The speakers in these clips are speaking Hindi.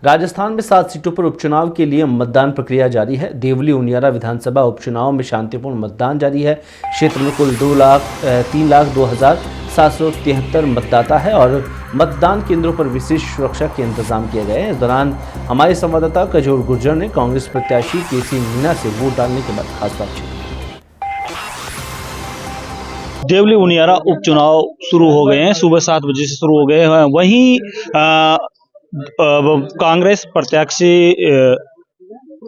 राजस्थान में 7 सीटों पर उपचुनाव के लिए मतदान प्रक्रिया जारी है। देवली उनियारा विधानसभा उपचुनाव में शांतिपूर्ण मतदान जारी है। क्षेत्र में कुल 3,02,773 मतदाता है और मतदान केंद्रों पर विशेष सुरक्षा के इंतजाम किए गए हैं। इस दौरान हमारे संवाददाता कजोर गुर्जर ने कांग्रेस प्रत्याशी केसी मीणा से वोट डालने के बाद खास बातचीत। देवली उनियारा उपचुनाव शुरू हो गए हैं, सुबह 7 बजे से शुरू हो गए हैं। वहीं कांग्रेस प्रत्याशी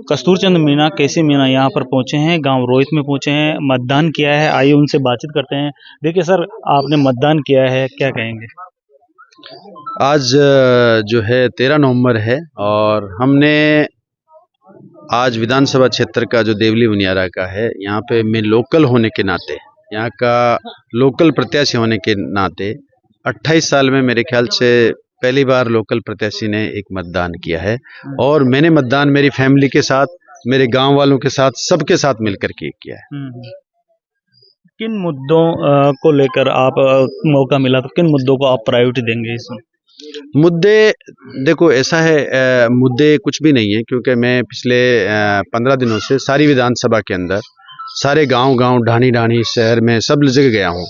कस्तूरचंद मीणा, केसी मीणा यहाँ पर पहुंचे हैं, गांव रोहित में पहुंचे हैं, मतदान किया है। आइए उनसे बातचीत करते हैं। देखिए सर, आपने मतदान किया है, क्या कहेंगे? आज जो है 13 नवंबर है और हमने आज विधानसभा क्षेत्र का जो देवली उनियारा का है, यहाँ पे मैं लोकल होने के नाते, यहाँ का लोकल प्रत्याशी होने के नाते 28 साल में मेरे ख्याल से पहली बार लोकल प्रत्याशी ने एक मतदान किया है और मैंने मतदान मेरी फैमिली के साथ, मेरे गांव वालों के साथ, सबके साथ मिलकर के किया है। किन मुद्दों को लेकर आप मौका मिला तो किन मुद्दों को आप प्रायोरिटी देंगे इसमें? मुद्दे देखो, ऐसा है, मुद्दे कुछ भी नहीं है क्योंकि मैं पिछले 15 दिनों से सारी विधानसभा के अंदर सारे गांव ढाणी शहर में सब जगह गया हूँ।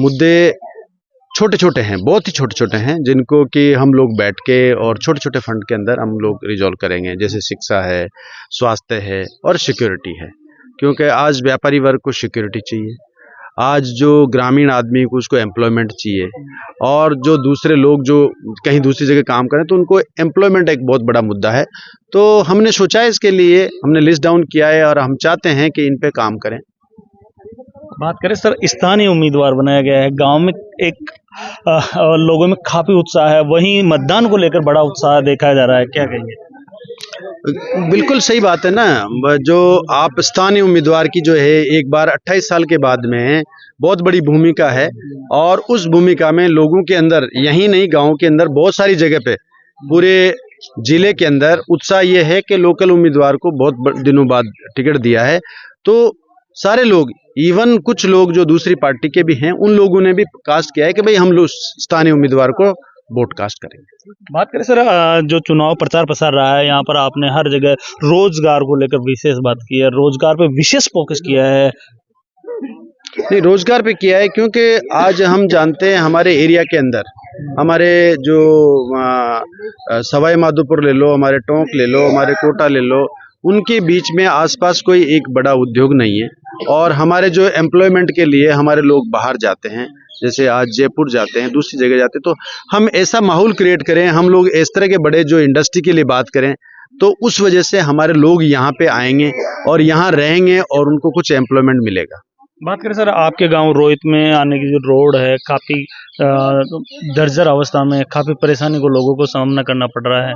मुद्दे छोटे छोटे हैं, बहुत ही छोटे छोटे हैं, जिनको कि हम लोग बैठ के और छोटे छोटे फंड के अंदर हम लोग रिजॉल्व करेंगे। जैसे शिक्षा है, स्वास्थ्य है और सिक्योरिटी है, क्योंकि आज व्यापारी वर्ग को सिक्योरिटी चाहिए, आज जो ग्रामीण आदमी को उसको एम्प्लॉयमेंट चाहिए और जो दूसरे लोग जो कहीं दूसरी जगह काम करें तो उनको एम्प्लॉयमेंट एक बहुत बड़ा मुद्दा है। तो हमने सोचा है, इसके लिए हमने लिस्ट डाउन किया है और हम चाहते हैं कि इन पे काम करें। बात करें सर, स्थानीय उम्मीदवार बनाया गया है, गांव में एक लोगों में काफी उत्साह है, वहीं मतदान को लेकर बड़ा उत्साह देखा जा रहा है, क्या कहेंगे? बिल्कुल सही बात है ना। जो आप स्थानीय उम्मीदवार की जो है एक बार 28 साल के बाद में बहुत बड़ी भूमिका है और उस भूमिका में लोगों के अंदर, यही नहीं गांव के अंदर बहुत सारी जगह पे पूरे जिले के अंदर उत्साह ये है कि लोकल उम्मीदवार को बहुत दिनों बाद टिकट दिया है। तो सारे लोग, इवन कुछ लोग जो दूसरी पार्टी के भी हैं, उन लोगों ने भी कास्ट किया है कि भाई हम लोग स्थानीय उम्मीदवार को वोट कास्ट करेंगे। बात करें सर, जो चुनाव प्रचार प्रसार रहा है, यहाँ पर आपने हर जगह रोजगार को लेकर विशेष बात की है, रोजगार पे विशेष फोकस किया है। नहीं, रोजगार पे किया है क्योंकि आज हम जानते हैं हमारे एरिया के अंदर, हमारे जो सवाई माधोपुर ले लो, हमारे टोंक ले लो, हमारे कोटा ले लो, उनके बीच में आसपास कोई एक बड़ा उद्योग नहीं है और हमारे जो एम्प्लॉयमेंट के लिए हमारे लोग बाहर जाते हैं, जैसे आज जयपुर जाते हैं, दूसरी जगह जाते हैं। तो हम ऐसा माहौल क्रिएट करें, हम लोग इस तरह के बड़े जो इंडस्ट्री के लिए बात करें, तो उस वजह से हमारे लोग यहाँ पे आएंगे और यहाँ रहेंगे और उनको कुछ एम्प्लॉयमेंट मिलेगा। बात करें सर, आपके गांव रोहित में आने की जो रोड है काफी जर्जर अवस्था में, काफी परेशानी को लोगों को सामना करना पड़ रहा है।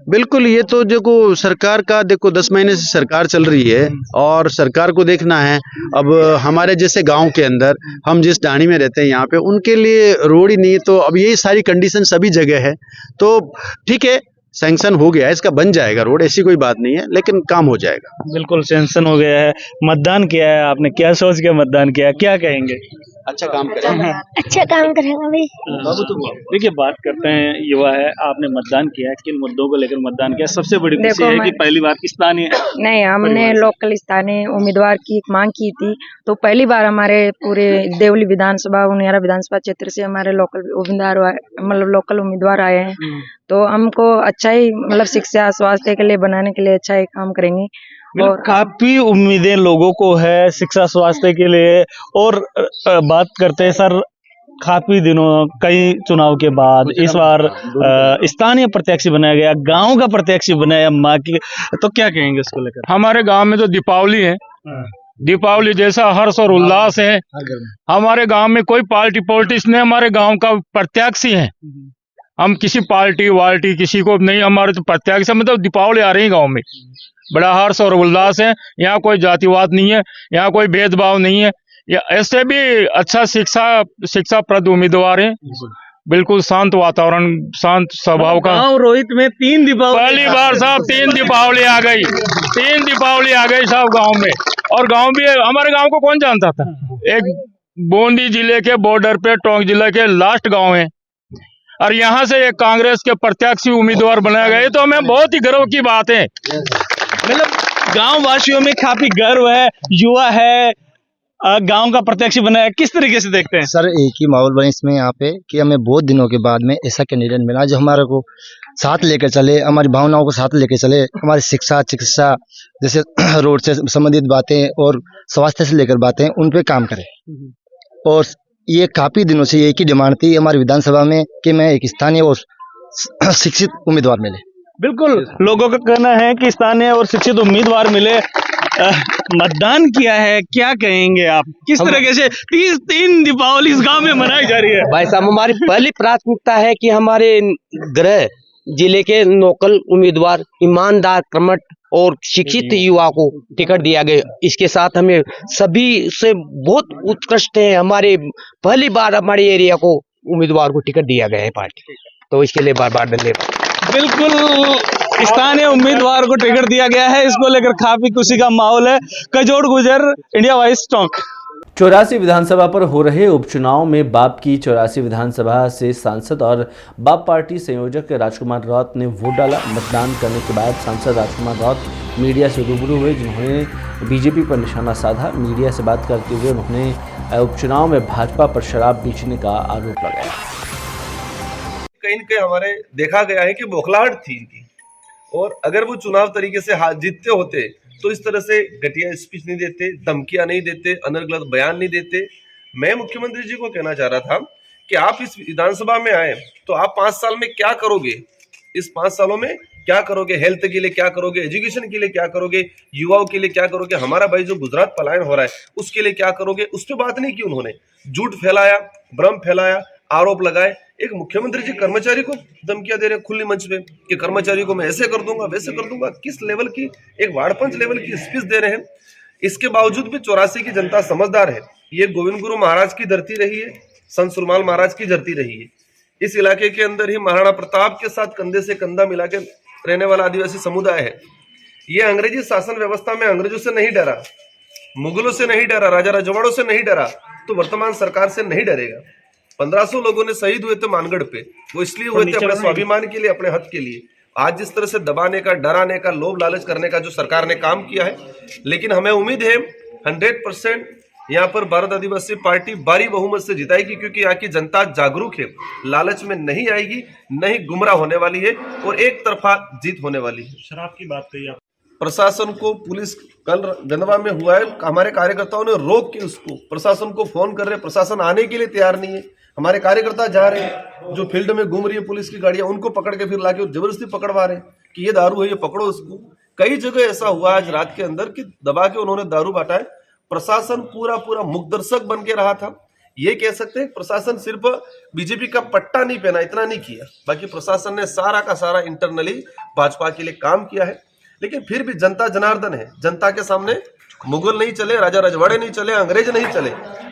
बिल्कुल, ये तो देखो सरकार का, देखो 10 महीने से सरकार चल रही है और सरकार को देखना है। अब हमारे जैसे गांव के अंदर, हम जिस ढाणी में रहते हैं यहाँ पे, उनके लिए रोड ही नहीं है। तो अब यही सारी कंडीशन सभी जगह है। तो ठीक है, सैंक्शन हो गया है, इसका बन जाएगा रोड, ऐसी कोई बात नहीं है, लेकिन काम हो जाएगा। बिल्कुल सैंक्शन हो गया है। मतदान किया है आपने, क्या सोच के मतदान किया, क्या कहेंगे? अच्छा काम करेंगे। अच्छा काम करेंगे भाई। देखिए, बात करते हैं, युवा है, आपने मतदान किया है, किन मुद्दों को लेकर मतदान किया? सबसे बड़ी खुशी है कि पहली बार स्थानीय नहीं, हमने लोकल स्थानीय उम्मीदवार की एक मांग की थी, तो पहली बार हमारे पूरे देवली विधानसभा उनियारा विधानसभा क्षेत्र से हमारे लोकल उम्मीदवार आए हैं। तो हमको अच्छा ही, मतलब शिक्षा स्वास्थ्य के लिए बनाने के लिए अच्छा ही काम करेंगे। और काफी उम्मीदें लोगों को है शिक्षा स्वास्थ्य के लिए। और बात करते हैं सर, काफी दिनों, कई चुनाव के बाद इस बार स्थानीय प्रत्याशी बनाया गया, गांव का प्रत्याशी बनाया माँ की, तो क्या कहेंगे उसको लेकर? हमारे गांव में तो दीपावली है, दीपावली जैसा हर्ष और उल्लास है। हमारे गांव में कोई पार्टी पॉलिटिक्स नहीं, हमारे गांव का प्रत्याशी है। हम किसी पार्टी वाल्टी किसी को नहीं, हमारे तो प्रत्याशी, मतलब दीपावली आ रही है गांव में, बड़ा हर्ष और उल्लास है। यहाँ कोई जातिवाद नहीं है, यहाँ कोई भेदभाव नहीं है। ऐसे भी अच्छा शिक्षाप्रद उम्मीदवार है, बिल्कुल शांत वातावरण, शांत स्वभाव का। गांव रोहित में 3 दीपावली, पहली बार साहब 3 दीपावली आ गई, 3 दीपावली आ गई साहब गांव में। और गांव भी, हमारे गांव को कौन जानता था? एक बूंदी जिले के बॉर्डर पे, टोंक जिले के लास्ट गांव है। और यहाँ से एक कांग्रेस के प्रत्याशी उम्मीदवार बनाया गया, तो हमें बहुत ही गर्व की बात है। मतलब गांव वासियों में काफी गर्व है, युवा है, गांव का प्रत्याशी बना है, किस तरीके से देखते हैं? सर एक ही माहौल बने इसमें यहाँ पे कि हमें बहुत दिनों के बाद में ऐसा कैंडिडेट मिला जो हमारे को साथ लेकर चले, हमारी भावनाओं को साथ लेकर चले, हमारी शिक्षा चिकित्सा जैसे रोड से संबंधित बातें और स्वास्थ्य से लेकर बातें उन पे काम करे। और ये काफी दिनों से एक ही डिमांड थी हमारी विधानसभा में कि मैं एक स्थानीय और शिक्षित उम्मीदवार मिले। बिल्कुल, लोगों का कहना है कि स्थानीय और शिक्षित उम्मीदवार मिले। मतदान किया है, क्या कहेंगे आप? किस तरीके से 30 दीपावली इस गांव में मनाई जा रही है? भाई साहब, हमारी पहली प्राथमिकता है कि हमारे गृह जिले के लोकल उम्मीदवार ईमानदार, कर्मठ और शिक्षित युवा को टिकट दिया गया। इसके साथ हमें सभी से बहुत उत्कृष्ट है, हमारे पहली बार हमारे एरिया को उम्मीदवार को टिकट दिया गया है पार्टी, तो इसके लिए बार बार धन्यवाद। बिल्कुल, स्थानीय उम्मीदवार को टिकट दिया गया है, इसको लेकर काफी खुशी का माहौल है। कजोड़ गुजर, इंडिया वाइस टॉक। 84 विधानसभा पर हो रहे उपचुनाव में बाप की 84 विधानसभा से सांसद और बाप पार्टी संयोजक राजकुमार राउत ने वोट डाला। मतदान करने के बाद सांसद राजकुमार राउत मीडिया से रूबरू हुए, जिन्होंने बीजेपी पर निशाना साधा। मीडिया से बात करते हुए उन्होंने उपचुनाव में भाजपा पर शराब बेचने का आरोप लगाया। कहीं न कहीं हमारे देखा गया है कि बौखलाहट थी इनकी, और अगर वो चुनाव तरीके से जीतते होते तो इस तरह से घटिया स्पीच नहीं देते, धमकियां नहीं देते, अनर्गल बयान नहीं देते। मैं मुख्यमंत्री जी को कहना चाह रहा था कि आप इस विधानसभा में आए तो आप 5 साल में क्या करोगे, इस 5 सालों में क्या करोगे, हेल्थ के लिए क्या करोगे, एजुकेशन के लिए क्या करोगे, युवाओं के लिए क्या करोगे, हमारा भाई जो गुजरात पलायन हो रहा है उसके लिए क्या करोगे, उस पर बात नहीं की उन्होंने। झूठ फैलाया, भ्रम फैलाया, आरोप लगाए। एक मुख्यमंत्री जी कर्मचारी को धमकियां दे रहे हैं खुली मंच पे कि कर्मचारी को मैं ऐसे कर दूंगा, वैसे कर दूंगा। किस लेवल की, एक वाड़पंच लेवल की स्पीच दे रहे हैं। इसके बावजूद भी 84 की जनता समझदार है। ये गोविंद गुरु महाराज की धरती रही है, संत सुरमाल महाराज की धरती रही है। इस इलाके के अंदर ही महाराणा प्रताप के साथ कंधे से कंधा मिला के रहने वाला आदिवासी समुदाय है। ये अंग्रेजी शासन व्यवस्था में अंग्रेजों से नहीं डरा, मुगलों से नहीं डरा, राजा रजवाड़ों से नहीं डरा, तो वर्तमान सरकार से नहीं डरेगा। 1500 लोगों ने शहीद हुए थे मानगढ़ पे, वो इसलिए हुए थे अपने स्वाभिमान के लिए, अपने हक के लिए। आज जिस तरह से दबाने का, डराने का, लोभ लालच करने का जो सरकार ने काम किया है, लेकिन हमें उम्मीद है 100% यहाँ पर भारत आदिवासी पार्टी भारी बहुमत से जिताएगी, क्योंकि यहाँ की जनता जागरूक है, लालच में नहीं आएगी, नहीं गुमराह होने वाली है और एक तरफा जीत होने वाली है। शराब की बात कही आप। प्रशासन को, पुलिस कल गंदवा में हुआ है, हमारे कार्यकर्ताओं ने रोक के उसको, प्रशासन को फोन कर रहे, प्रशासन आने के लिए तैयार नहीं है। हमारे कार्यकर्ता जा रहे हैं, जो फील्ड में घूम रही है पुलिस की गाड़ियां, उनको पकड़ के फिर लाके जबरदस्ती पकड़वा रहे हैं कि ये दारू है, ये पकड़ो इसको। कई जगह ऐसा हुआ आज रात के अंदर कि दबा के उन्होंने दारू बांटा है। प्रशासन पूरा मुखदर्शक बन के रहा था। ये कह सकते हैं प्रशासन सिर्फ बीजेपी का पट्टा नहीं पहना, इतना नहीं किया, बाकी प्रशासन ने सारा का सारा इंटरनली भाजपा के लिए काम किया है। लेकिन फिर भी जनता जनार्दन है, जनता के सामने मुगल नहीं चले, राजा रजवाड़े नहीं चले, अंग्रेज नहीं चले,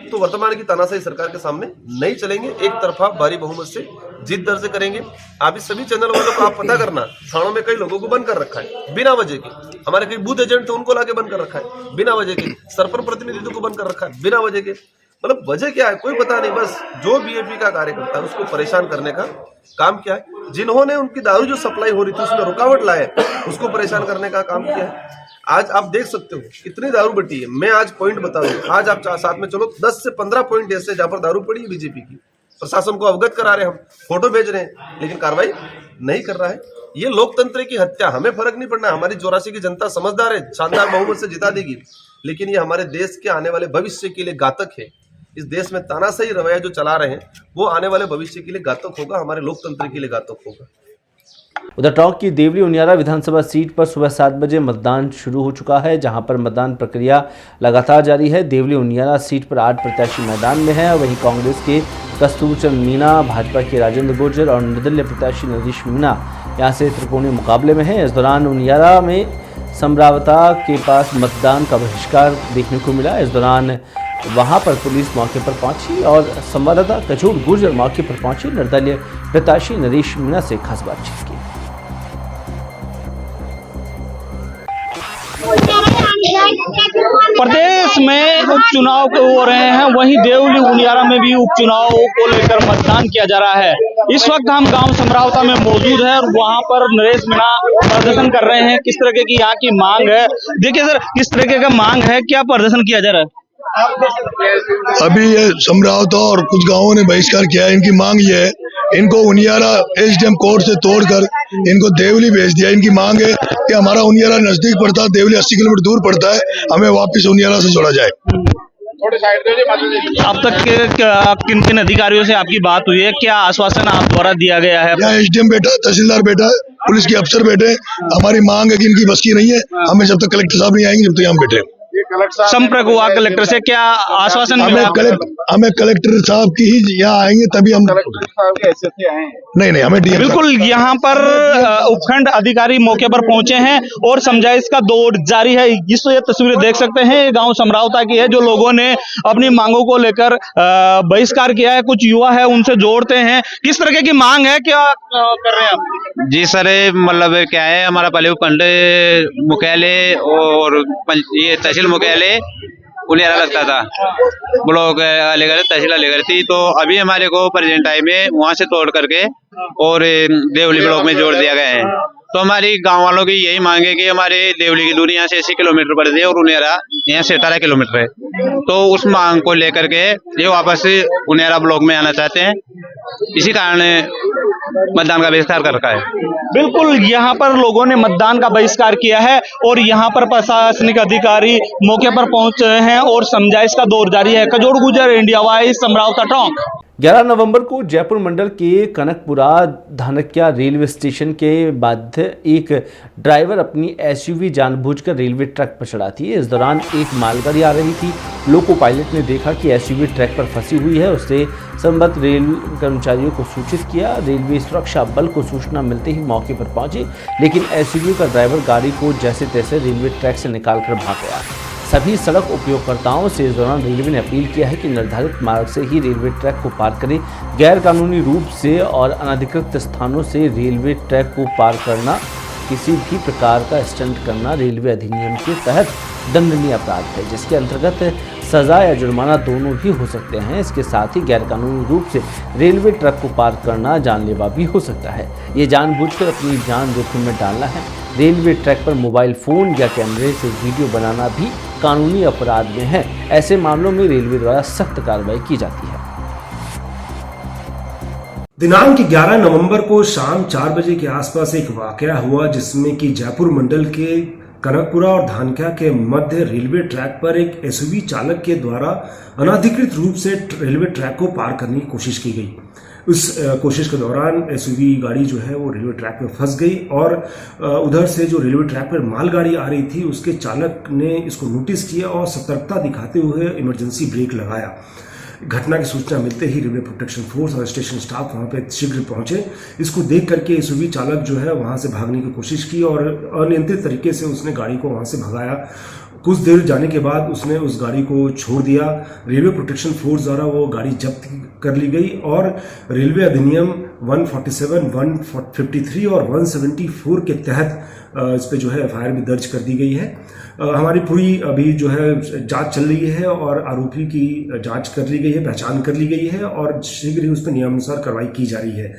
तो वर्तमान की तानाशाही सरकार के सामने नहीं चलेंगे। एक तरफा भारी बहुमत से जीत दर्ज करेंगे। आप इस सभी चैनल वालों को आप पता करना, थानों में कई लोगों को बंद कर रखा है बिना वजह के। हमारे कई बूथ एजेंट थे, उनको लाके बंद कर रखा है बिना वजह के। सरपंच प्रतिनिधित्व को बंद कर रखा है बिना वजह के। मतलब वजह क्या है कोई पता नहीं, बस जो बीजेपी का कार्यकर्ता है उसको परेशान करने का काम किया है। जिन्होंने उनकी दारू जो सप्लाई हो रही थी उसमें रुकावट लाए, उसको परेशान करने का काम किया है। आज आप देख सकते हो कितनी दारू बटी है। मैं आज पॉइंट बता दूं, आज आप साथ में चलो, 10 से 15 पॉइंट ऐसे जहां पर दारू पड़ी है बीजेपी की। प्रशासन को अवगत करा रहे, हम फोटो भेज रहे हैं, लेकिन कार्रवाई नहीं कर रहा है। ये लोकतंत्र की हत्या। हमें फर्क नहीं पड़ना, हमारी 84 की जनता समझदार है, शानदार बहुमत से जिता देगी, लेकिन ये हमारे देश के आने वाले भविष्य के लिए घातक है। इस देश में तानाशाही रवैया जो चला रहे हैं वो आने वाले भविष्य के लिए घातक होगा, हमारे लोकतंत्र के लिए घातक होगा। उधर टोंक की देवली उनियारा विधानसभा सीट पर सुबह 7 बजे मतदान शुरू हो चुका है, जहां पर मतदान प्रक्रिया लगातार जारी है। देवली उनियारा सीट पर 8 प्रत्याशी मैदान में हैं। वहीं कांग्रेस के कस्तूरचंद मीणा, भाजपा के राजेंद्र गुर्जर और निर्दलीय प्रत्याशी नरेश मीणा यहां से त्रिकोणीय मुकाबले में हैं। इस दौरान उनियारा में समरावता के पास मतदान का बहिष्कार देखने को मिला। इस दौरान वहां पर पुलिस मौके पर पहुंची और संवाददाता कजोड़ गुर्जर मौके पर पहुंचे, निर्दलीय प्रत्याशी नरेश मीणा से खास बातचीत की। प्रदेश में उपचुनाव हो रहे हैं, वहीं देवली उनियारा में भी उपचुनाव को लेकर मतदान किया जा रहा है। इस वक्त हम गांव समरावता में मौजूद हैं और वहां पर नरेश मीणा प्रदर्शन कर रहे हैं। किस तरह की यहाँ की मांग है, देखिए सर, किस तरह का मांग है, क्या प्रदर्शन किया जा रहा है? अभी ये समरावता और कुछ गांवों ने बहिष्कार किया है। इनकी मांग ये है, इनको उनियारा एसडीएम कोर्ट से तोड़कर इनको देवली भेज दिया। इनकी मांग है कि हमारा उनियारा नजदीक पड़ता है, देवली 80 किलोमीटर दूर पड़ता है, हमें वापस उनियारा से जोड़ा जाए। अब तक किन किन अधिकारियों से आपकी बात हुई है, क्या आश्वासन आप द्वारा दिया गया है? यहाँ एसडीएम बैठा, तहसीलदार बैठा है, पुलिस के अफसर बैठे। हमारी मांग है कि इनकी बस की नहीं है, हमें जब तक कलेक्टर साहब नहीं आएंगे जब तक हम बैठे। संपर्क हुआ कलेक्टर से, क्या आश्वासन मिला? हमें कलेक्टर साहब की ही यहाँ आएंगे तभी हम नहीं हमें डीएम। बिल्कुल, यहाँ पर उपखंड अधिकारी मौके पर पहुंचे हैं और समझाइश का दौर जारी है। जिस ये तस्वीरें देख सकते हैं, गांव समरावता की है, जो लोगों ने अपनी मांगों को लेकर बहिष्कार किया है। कुछ युवा है, उनसे जोड़ते हैं। किस तरह की मांग है, क्या कर रहे हैं आप? जी सर, मतलब क्या है, हमारा पहले उपखंड मुख्यालय और ये तहसील मुख्यालय उनियारा लगता था, ब्लॉक अलीगढ़, तहसील अलीगढ़ थी। तो अभी हमारे को प्रेजेंट टाइम में वहां से तोड़ करके और देवली ब्लॉक में जोड़ दिया गया है। तो हमारी गांव वालों की यही मांग है कि हमारे देवली की दूरी यहाँ से 80 किलोमीटर पड़ती है और उनियारा यहाँ से 18 किलोमीटर है। तो उस मांग को लेकर के ये वापस उनियारा ब्लॉक में आना चाहते हैं, इसी कारण मतदान का बहिष्कार कर रखा है। बिल्कुल, यहाँ पर लोगों ने मतदान का बहिष्कार किया है और यहाँ पर प्रशासनिक अधिकारी मौके पर पहुंच रहे हैं और समझाइश का दौर जारी है। कजोड़ गुजर, इंडिया वाइज, समरावता टोंक। 11 नवंबर को जयपुर मंडल के कनकपुरा धानक्या रेलवे स्टेशन के बाद एक ड्राइवर अपनी एसयूवी जानबूझकर रेलवे ट्रैक पर चढ़ा थी। इस दौरान एक मालगाड़ी आ रही थी। लोको पायलट ने देखा कि एसयूवी ट्रैक पर फंसी हुई है। उससे संबंधित रेल कर्मचारियों को सूचित किया। रेलवे सुरक्षा बल को सूचना मिलते ही मौके पर पहुंचे, लेकिन एसयूवी का ड्राइवर गाड़ी को जैसे तैसे रेलवे ट्रैक से निकालकर भाग गया। सभी सड़क उपयोगकर्ताओं से इस दौरान रेलवे ने अपील किया है कि निर्धारित मार्ग से ही रेलवे ट्रैक को पार करें। गैर कानूनी रूप से और अनधिकृत स्थानों से रेलवे ट्रैक को पार करना, किसी भी प्रकार का स्टंट करना रेलवे अधिनियम के तहत दंडनीय अपराध है, जिसके अंतर्गत सजा या जुर्माना दोनों भी हो सकते हैं। इसके साथ ही गैरकानूनी रूप से रेलवे ट्रैक को पार करना जानलेवा भी हो सकता है। ये जानबूझकर अपनी जान जोखिम में डालना है। रेलवे ट्रैक पर मोबाइल फोन या कैमरे से वीडियो बनाना भी कानूनी अपराध में है। ऐसे मामलों में रेलवे द्वारा सख्त कार्रवाई की जाती है। दिनांक 11 नवंबर को शाम 4 बजे के आसपास एक वाकया हुआ, जिसमें कि जयपुर मंडल के कनकपुरा और धानक्या के मध्य रेलवे ट्रैक पर एक एसयूवी चालक के द्वारा अनाधिकृत रूप से रेलवे ट्रैक को पार करने की कोशिश की गई। उस कोशिश के दौरान एसयूवी गाड़ी जो है वो रेलवे ट्रैक पर फंस गई और उधर से जो रेलवे ट्रैक पर मालगाड़ी आ रही थी, उसके चालक ने इसको नोटिस किया और सतर्कता दिखाते हुए इमरजेंसी ब्रेक लगाया। घटना की सूचना मिलते ही रेलवे प्रोटेक्शन फोर्स और स्टेशन स्टाफ वहां पे शीघ्र पहुंचे। इसको देख करके एसयूवी चालक जो है वहां से भागने की कोशिश की और अनियंत्रित तरीके से उसने गाड़ी को वहां से भगाया। कुछ देर जाने के बाद उसने उस गाड़ी को छोड़ दिया। रेलवे प्रोटेक्शन फोर्स द्वारा वो गाड़ी जब्त कर ली गई और रेलवे अधिनियम 147, 153 और 174 के तहत इस पे जो है एफआईआर भी दर्ज कर दी गई है। हमारी पूरी अभी जो है जांच चल रही है और आरोपी की जांच कर ली गई है, पहचान कर ली गई है और शीघ्र ही उस पर नियमानुसार कार्रवाई की जा रही है।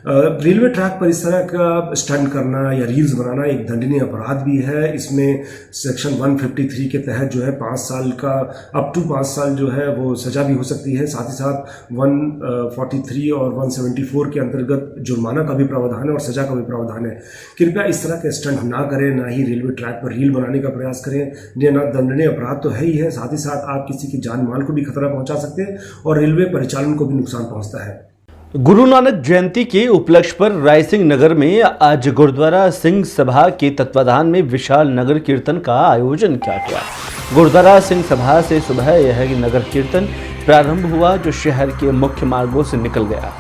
रेलवे ट्रैक पर इस तरह का स्टंट करना या रील्स बनाना एक दंडनीय अपराध भी है। इसमें सेक्शन 153 के तहत जो है 5 साल का अप टू 5 साल जो है वो सजा भी हो सकती है। साथ ही साथ 143 और 174 के अंतर्गत जुर्माना का भी प्रावधान है और सजा का भी प्रावधान है। कृपया इस तरह के स्टंट ना करें, ना ही रेलवे ट्रैक पर रील बनाने का प्रयास करें। ये ना दंडनीय अपराध तो है ही है, साथ ही साथ आप किसी की जान माल को भी खतरा पहुंचा सकते हैं और रेलवे परिचालन को भी नुकसान पहुंचता है। गुरु नानक जयंती के उपलक्ष्य पर रायसिंह नगर में आज गुरुद्वारा सिंह सभा के तत्वाधान में विशाल नगर कीर्तन का आयोजन किया गया। गुरुद्वारा सिंह सभा से सुबह यह नगर कीर्तन प्रारंभ हुआ, जो शहर के मुख्य मार्गों से निकल गया।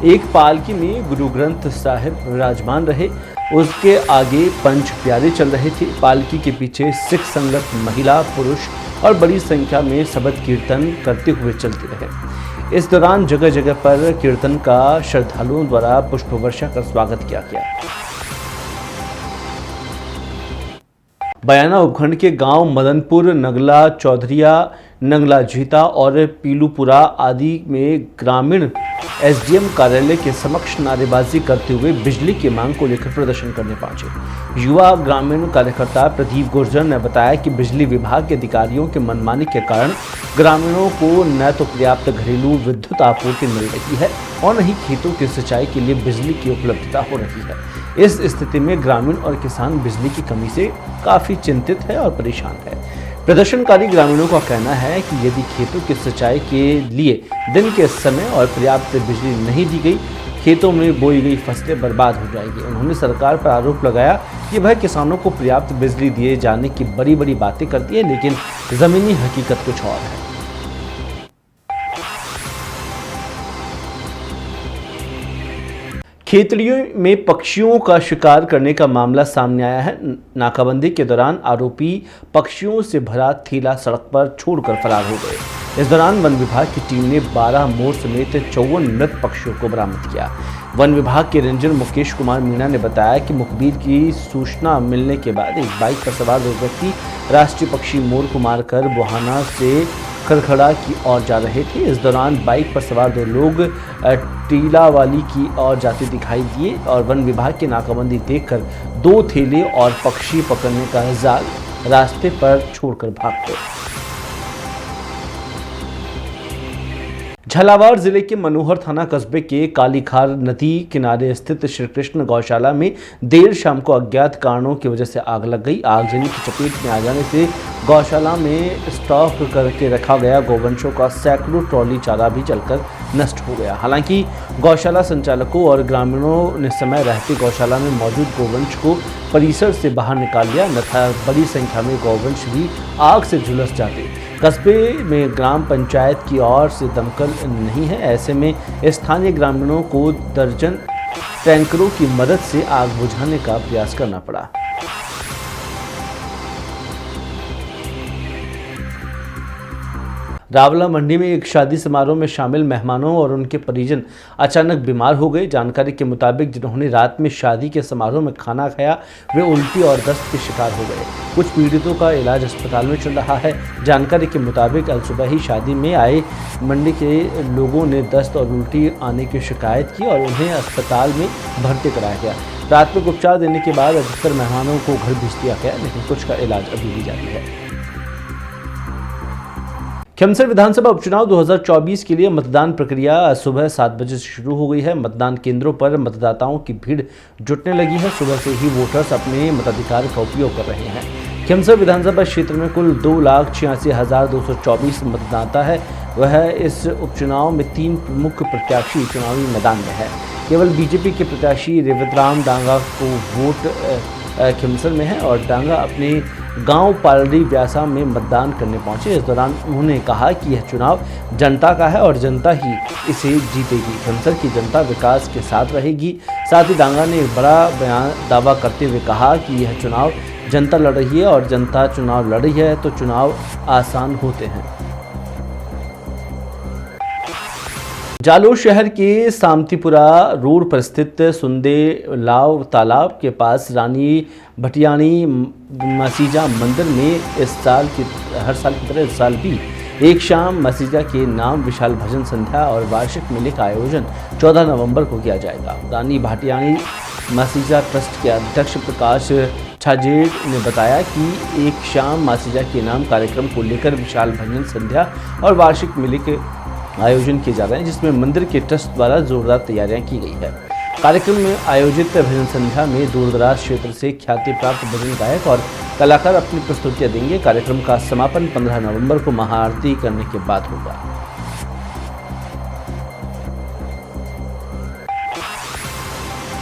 एक पालकी में गुरु ग्रंथ साहिब विराजमान रहे, उसके आगे पंच प्यारे चल रहे थे। पालकी के पीछे सिख संगत महिला पुरुष और बड़ी संख्या में शबद कीर्तन करते हुए चलते रहे। इस दौरान जगह जगह पर कीर्तन का श्रद्धालुओं द्वारा पुष्प वर्षा कर स्वागत किया गया। बयाना उपखंड के गांव मदनपुर, नगला चौधरिया, नंगला जीता और पीलूपुरा आदि में ग्रामीण एसडीएम कार्यालय के समक्ष नारेबाजी करते हुए बिजली की मांग को लेकर प्रदर्शन करने पहुंचे। युवा ग्रामीण कार्यकर्ता प्रदीप गुर्जर ने बताया कि बिजली विभाग के अधिकारियों के मनमानी के कारण ग्रामीणों को न तो पर्याप्त घरेलू विद्युत आपूर्ति मिल रही है और न ही खेतों की सिंचाई के लिए बिजली की उपलब्धता हो रही है। इस स्थिति में ग्रामीण और किसान बिजली की कमी से काफी चिंतित है और परेशान है। प्रदर्शनकारी ग्रामीणों का कहना है कि यदि खेतों की सिंचाई के लिए दिन के समय और पर्याप्त बिजली नहीं दी गई, खेतों में बोई गई फसलें बर्बाद हो जाएगी। उन्होंने सरकार पर आरोप लगाया कि वह किसानों को पर्याप्त बिजली दिए जाने की बड़ी बड़ी बातें करती है, लेकिन जमीनी हकीकत कुछ और है। खेतड़ियों में पक्षियों का शिकार करने का मामला सामने आया है। नाकाबंदी के दौरान आरोपी पक्षियों से भरा थैला सड़क पर छोड़कर फरार हो गए। इस दौरान वन विभाग की टीम ने 12 मोर समेत 54 मृत पक्षियों को बरामद किया। वन विभाग के रेंजर मुकेश कुमार मीणा ने बताया कि मुखबिर की सूचना मिलने के बाद एक बाइक पर सवार 2 व्यक्ति राष्ट्रीय पक्षी मोर को मारकर बुहाना से खरखड़ा की ओर जा रहे थे। इस दौरान बाइक पर सवार 2 लोग टीलावाली की ओर जाते दिखाई दिए और वन विभाग की नाकाबंदी देखकर 2 थैले और पक्षी पकड़ने का जाल रास्ते पर छोड़कर भाग गए। झालावाड़ जिले के मनोहर थाना कस्बे के कालीखार नदी किनारे स्थित श्री कृष्ण गौशाला में देर शाम को अज्ञात कारणों की वजह से आग लग गई। आगजनी की चपेट में आ जाने से गौशाला में स्टॉक करके रखा गया गोवंशों का सैकड़ों ट्रॉली चारा भी जलकर नष्ट हो गया। हालांकि गौशाला संचालकों और ग्रामीणों ने समय रहते गौशाला में मौजूद गोवंश को परिसर से बाहर निकाल लिया, अन्यथा बड़ी संख्या में गौवंश भी आग से झुलस जाते। कस्बे में ग्राम पंचायत की ओर से दमकल नहीं है, ऐसे में स्थानीय ग्रामीणों को दर्जन टैंकरों की मदद से आग बुझाने का प्रयास करना पड़ा। रावला मंडी में एक शादी समारोह में शामिल मेहमानों और उनके परिजन अचानक बीमार हो गए। जानकारी के मुताबिक जिन्होंने रात में शादी के समारोह में खाना खाया वे उल्टी और दस्त के शिकार हो गए। कुछ पीड़ितों का इलाज अस्पताल में चल रहा है। जानकारी के मुताबिक कल सुबह ही शादी में आए मंडी के लोगों ने दस्त और उल्टी आने की शिकायत की और उन्हें अस्पताल में भर्ती कराया गया। प्राथमिक उपचार देने के बाद अधिकतर मेहमानों को घर भेज दिया गया, लेकिन कुछ का इलाज अभी भी जारी है। खिमसर विधानसभा उपचुनाव 2024 के लिए मतदान प्रक्रिया सुबह 7 बजे से शुरू हो गई है। मतदान केंद्रों पर मतदाताओं की भीड़ जुटने लगी है। सुबह से ही वोटर्स अपने मताधिकार का उपयोग कर रहे हैं। खिमसर विधानसभा क्षेत्र में कुल 2,86,224 मतदाता है। वह इस उपचुनाव में 3 प्रमुख प्रत्याशी चुनावी मैदान में है। केवल बीजेपी के प्रत्याशी रेवतराम डांगा को वोट खिमसर में है और डांगा अपने गांव पालड़ी व्यासा में मतदान करने पहुंचे। इस दौरान उन्होंने कहा कि यह चुनाव जनता का है और जनता ही इसे जीतेगी। खिमसर की जनता विकास के साथ रहेगी। साथ ही डांगा ने एक बड़ा दावा करते हुए कहा कि यह चुनाव जनता लड़ रही है और जनता चुनाव लड़ रही है तो चुनाव आसान होते हैं। जालोर शहर के सामतीपुरा रोड पर स्थित सुंदेलाव तालाब के पास रानी भटियाणी मसीजा मंदिर में हर साल की तरह इस साल भी एक शाम मसीजा के नाम विशाल भजन संध्या और वार्षिक मेले का आयोजन 14 नवंबर को किया जाएगा। रानी भाटियाणी मसीजा ट्रस्ट के अध्यक्ष प्रकाश छाजेड़ ने बताया कि एक शाम मसीजा के नाम कार्यक्रम को लेकर विशाल भजन संध्या और वार्षिक मेले के आयोजन किए जा रहे हैं, जिसमें मंदिर के ट्रस्ट द्वारा जोरदार तैयारियां की गई है। कार्यक्रम में आयोजित भजन संध्या में दूरदराज क्षेत्र से ख्याति प्राप्त भजन गायक और कलाकार अपनी प्रस्तुतियां देंगे। कार्यक्रम का समापन 15 नवंबर को महाआरती करने के बाद होगा।